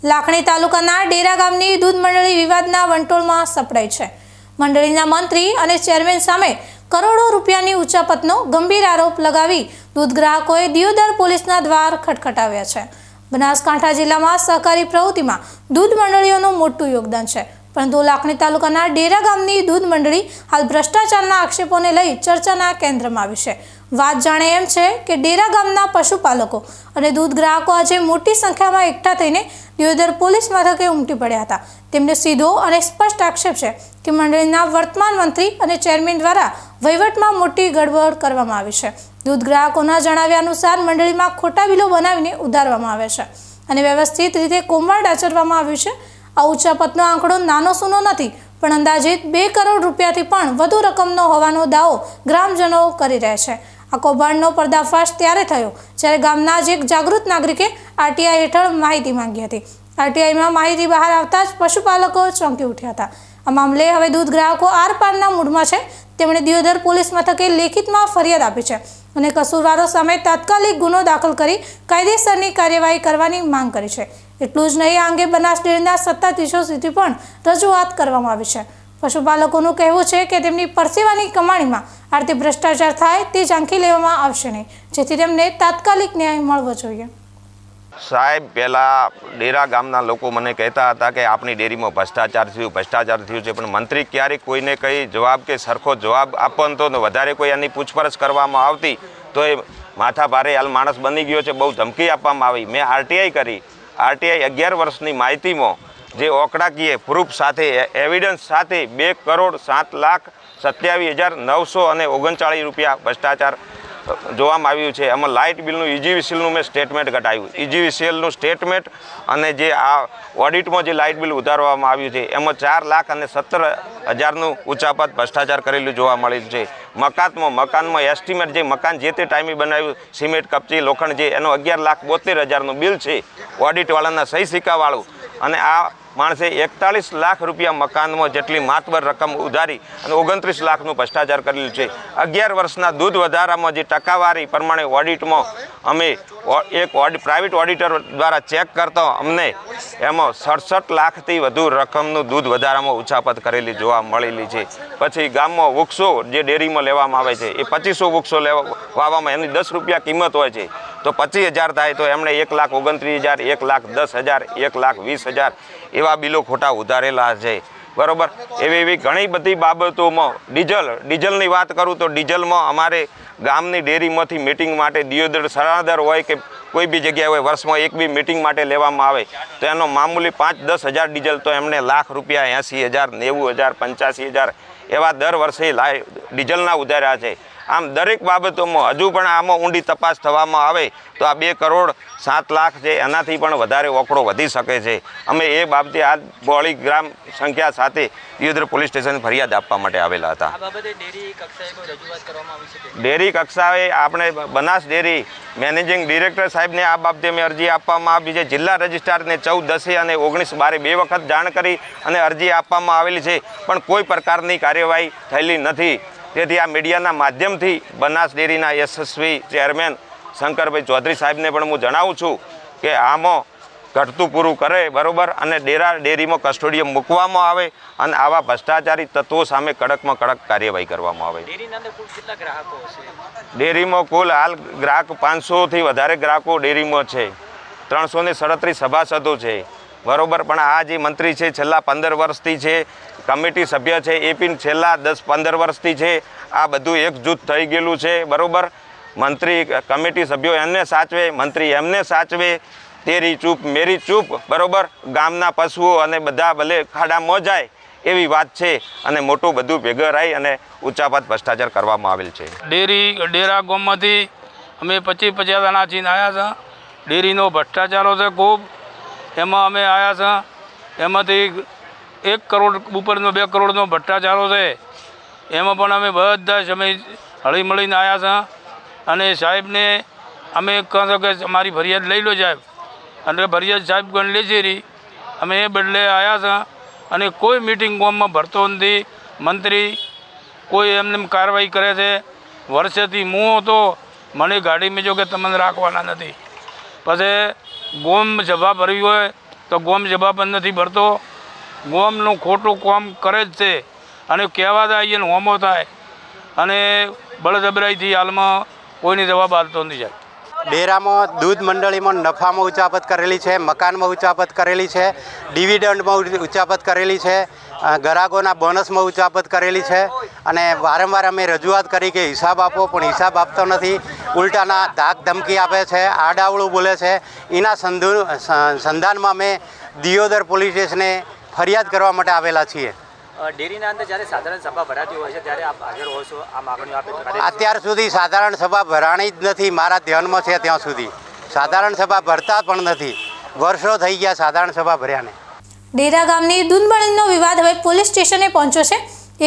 લાખણી તાલુકાના ડેરા ગામની દૂધ મંડળી વિવાદના વંટોળમાં સપડાઈ છે। મંડળીના મંત્રી અને ચેરમેન સામે કરોડો રૂપિયાની ઉચાપતનો ગંભીર આરોપ લગાવી દૂધ ગ્રાહકોએ દિયોદર પોલીસના દ્વાર ખટખટાવ્યા છે। બનાસકાંઠા જિલ્લામાં સહકારી પ્રવૃત્તિમાં દૂધ મંડળીઓનું મોટું યોગદાન છે, પરંતુ લાખણી તાલુકાના ડેરા ગામની દૂધ મંડળી હાલ ભ્રષ્ટાચારના આક્ષેપોને લઈ ચર્ચાના કેન્દ્રમાં આવી છે। વાત જાણે એમ છે કે ડેરા ગામના પશુપાલકો અને દૂધ ગ્રાહકો આજે મોટી સંખ્યામાં એકઠા થઈને દિયોદર પોલીસ મથકે ઉમટી પડ્યા હતા। તેમને સીધો અને સ્પષ્ટ આક્ષેપ છે કે મંડળીના વર્તમાન મંત્રી અને ચેરમેન દ્વારા વહીવટમાં મોટી ગડબડ કરવામાં આવી છે। દૂધ ગ્રાહકોના જણાવ્યા અનુસાર મંડળીમાં ખોટા બિલો બનાવીને ઉધારવામાં આવે છે અને વ્યવસ્થિત રીતે કૌભાંડ આચરવામાં આવ્યું છે। આ ઉચાપતનો આંકડો નાનો સૂનો નથી, પણ અંદાજિત 2 કરોડ રૂપિયાથી પણ વધુ રકમનો હોવાનો દાવો ગ્રામજનો કરી રહ્યા છે। આ કૌભાંડનો પર્દાફાશ ત્યારે થયો જ્યારે ગામના જ એક જાગૃત નાગરિકે આરટીઆઈ હેઠળ માહિતી માંગી હતી। આરટીઆઈમાં માહિતી બહાર આવતા જ પશુપાલકો ચોંકી ઉઠ્યા હતા। આ મામલે હવે દૂધ ગ્રાહકો આરપારના મૂડમાં છે। તેમણે દિયોદર પોલીસ મથકે લેખિતમાં ફરિયાદ આપી છે અને કસૂરવારો સામે તાત્કાલિક ગુનો દાખલ કરી કાયદેસરની કાર્યવાહી કરવાની માંગ કરી છે। એટલું જ નહીં, આ અંગે બનાસ ડેરીના સત્તાધીશો સુધી પણ રજૂઆત કરવામાં આવી છે। પશુપાલકોનું કહેવું છે કે તેમની પરસેવાની કમાણીમાં આર્થિક ભ્રષ્ટાચાર થાય તે ઝાંખી લેવામાં આવશે નહીં, જેથી તેમને તાત્કાલિક ન્યાય મળવો જોઈએ। સાહેબ, પહેલાં ડેરા ગામના લોકો મને કહેતા હતા કે આપણી ડેરીમાં ભ્રષ્ટાચાર થયું છે, પણ મંત્રી ક્યારેક કોઈને કંઈ જવાબ કે સરખો જવાબ આપવાનો તો વધારે કોઈ એની પૂછપરછ કરવામાં આવતી તો એ માથા ભારે હાલ માણસ બની ગયો છે। બહુ ધમકી આપવામાં આવી। મેં આરટીઆઈ કરી। આરટીઆઈ 11 વર્ષની માહિતીમાં જે ઓકડાકીય પ્રૂફ સાથે એવિડન્સ સાથે 2,07,27,939 રૂપિયા ભ્રષ્ટાચાર જોવામાં આવ્યું છે। એમાં લાઇટ બિલનું ઇજીવીસીએલનું મેં સ્ટેટમેન્ટ ઘટાડ્યું। ઇજીવીસીએલનું સ્ટેટમેન્ટ અને જે આ ઓડિટમાં જે લાઇટ બિલ ઉતારવામાં આવ્યું છે એમાં 4,17,000નું ઉચાપત ભ્રષ્ટાચાર કરેલું જોવા મળેલું છે। મકાનમાં એસ્ટિમેટ જે મકાન જે તે ટાઈમે બનાવ્યું, સિમેન્ટ, કપચી, લોખંડ જે એનો 11,72,000નું બિલ છે ઓડિટવાળાના સહી સિક્કાવાળું, અને આ માણસે 41 લાખ રૂપિયા મકાનમાં જેટલી માતબર રકમ ઉધારી અને 29 લાખનું ભ્રષ્ટાચાર કરેલું છે। 11 વર્ષના દૂધ વધારામાં જે ટકાવારી પ્રમાણે ઓડિટમાં અમે એક પ્રાઇવેટ ઓડિટર દ્વારા ચેક કરતો અમને એમાં 67 લાખથી વધુ રકમનું દૂધ વધારામાં ઉચાપત કરેલી જોવા મળેલી છે। પછી ગામમાં વૃક્ષો જે ડેરીમાં લેવામાં આવે છે એ 2500 વૃક્ષો વાવવામાં એની 10 રૂપિયા કિંમત હોય છે, તો 25,000 થાય તો એમણે 1,29,000, 1,10,000, 1,20,000 એવા બિલો ખોટા ઉધારેલા છે, બરાબર। એવી ઘણી બધી બાબતોમાં ડીઝલની વાત કરું તો ડીઝલમાં અમારે ગામની ડેરીમાંથી મિટિંગ માટે દિયોદર સરાદર હોય કે કોઈ બી જગ્યાએ હોય, વર્ષમાં એક બી મિટિંગ માટે લેવામાં આવે તો એનો મામૂલી 5-10 હજાર ડીઝલ તો એમને લાખ રૂપિયા 80,000, 90,000, 85,000 એવા દર વર્ષે ડીઝલના ઉધાર્યા છે। આમ દરેક બાબતોમાં હજુ પણ આમાં ઊંડી તપાસ થવામાં આવે તો આ 2,07,00,000 છે એનાથી પણ વધારે ઓકડો વધી શકે છે। અમે એ બાબતે આ બોળી ગ્રામ સંખ્યા સાથે દિયોદર પોલીસ સ્ટેશન ફરિયાદ આપવા માટે આવેલા હતા। ડેરી કક્ષાએ આપણે બનાસ ડેરી મેનેજિંગ ડિરેક્ટર સાહેબને આ બાબતે અમે અરજી આપવામાં આવી છે। જિલ્લા રજિસ્ટ્રારને 14/10 અને 19/12 2 વખત જાણ કરી અને અરજી આપવામાં આવેલી છે, પણ કોઈ પ્રકારની કાર્યવાહી થયેલી નથી। તેથી આ મીડિયાના માધ્યમથી બનાસ ડેરીના યશસ્વી ચેરમેન શંકરભાઈ ચૌધરી સાહેબને પણ હું જણાવું છું કે આમાં ઘટતું પૂરું કરે, બરાબર, અને ડેરીમાં કસ્ટોડિયમ મૂકવામાં આવે અને આવા ભ્રષ્ટાચારી તત્વો સામે કડકમાં કડક કાર્યવાહી કરવામાં આવે। ડેરીમાં કુલ હાલ ગ્રાહક 500થી વધારે ગ્રાહકો ડેરીમાં છે, 337 સભાસદો છે, બરાબર। પણ આ જે મંત્રી છે છેલ્લા 15 વર્ષથી છે, કમિટી સભ્ય છે એ પણ છેલ્લા 10-15 વર્ષથી છે। આ બધું એકજૂથ થઈ ગયેલું છે, બરાબર। મંત્રી કમિટી સભ્યો એમને સાચવે, મંત્રી એમને સાચવે, તેરી ચૂપ મેરી ચૂપ, બરાબર। ગામના પશુઓ અને બધા ભલે ખાડામાં જાય એવી વાત છે, અને મોટું બધું ભેગા રહી અને ઉચાપત ભ્રષ્ટાચાર કરવામાં આવેલ છે। ડેરા ગામમાંથી અમે 25-50 જણા ચીન આવ્યા છે। ડેરીનો ભ્રષ્ટાચારો છે ખૂબ, એમાં અમે આવ્યા છે। એમાંથી 1 કરોડ ઉપરનો 2 કરોડનો ભ્રષ્ટાચારો છે, એમાં પણ અમે બધા જ અમે હળી મળીને આવ્યા છે। અને સાહેબને અમે કહો કે અમારી ફરિયાદ લઈ લો સાહેબ, અને ફરિયાદ સાહેબ ગણ લે છે, અમે એ બદલે આવ્યા છે। અને કોઈ મિટિંગ ગામમાં ભરતો નથી, મંત્રી કોઈ એમને કાર્યવાહી કરે છે। વર્ષેથી હું હતો, મને ગાડી મેં જો કે તમને રાખવાના નથી, પછી ગોમ સભા ભરવી હોય તો ગોમ જવાબ નથી ભરતો. ગોમનું ખોટું કામ કરે જ છે અને કહેવા જાય એને હોમો થાય અને બળજબરાઈથી હાલમાં કોઈની જવાબ આપતો નથી જાય. ડેરામાં દૂધ મંડળીમાં નફામાં ઉચાપત કરેલી છે, મકાનમાં ઉચાપત કરેલી છે, ડિવિડન્ડમાં ઉચાપત કરેલી છે, ગ્રાહકોના બોનસમાં ઉચાપત કરેલી છે અને વારંવાર અમે રજૂઆત કરી કે હિસાબ આપો, પણ હિસાબ આપતો નથી. ઉલટાના ધાક ધમકી આપે છે, આડાવળું બોલે છે. એના સંધાનમાં અમે દિયોદર પોલીસ સ્ટેશને ફરિયાદ કરવા માટે આવેલા છીએ. ડેરીના અંદર જ્યારે સાધારણ સભા ભરાતી હોય છે ત્યારે આપ હાજર હો છો, આ માગણીઓ આપે? અત્યાર સુધી સાધારણ સભા ભરાણી જ નથી. મારા ધ્યાનમાં છે ત્યાં સુધી સાધારણ સભા ભરતા પણ નથી. વર્ષો થઈ ગયા સાધારણ સભા ભર્યાને. ડેરા ગામની દૂધ મળણીનો વિવાદ હવે પોલીસ સ્ટેશને પહોંચ્યો છે.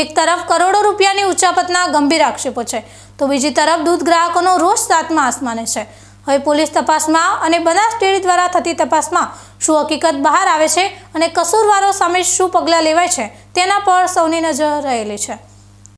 એક તરફ કરોડો રૂપિયાની ઉચાપતના ગંભીર આક્ષેપો છે, તો બીજી તરફ દૂધ ગ્રાહકોનો રોષ સાતમા આસમાને છે. હવે પોલીસ તપાસમાં અને બનાસ ડેરી દ્વારા થતી તપાસમાં શું હકીકત બહાર આવે છે અને કસૂરવારો સામે શું પગલાં લેવાય છે તેના પર સૌની નજર રહેલી છે.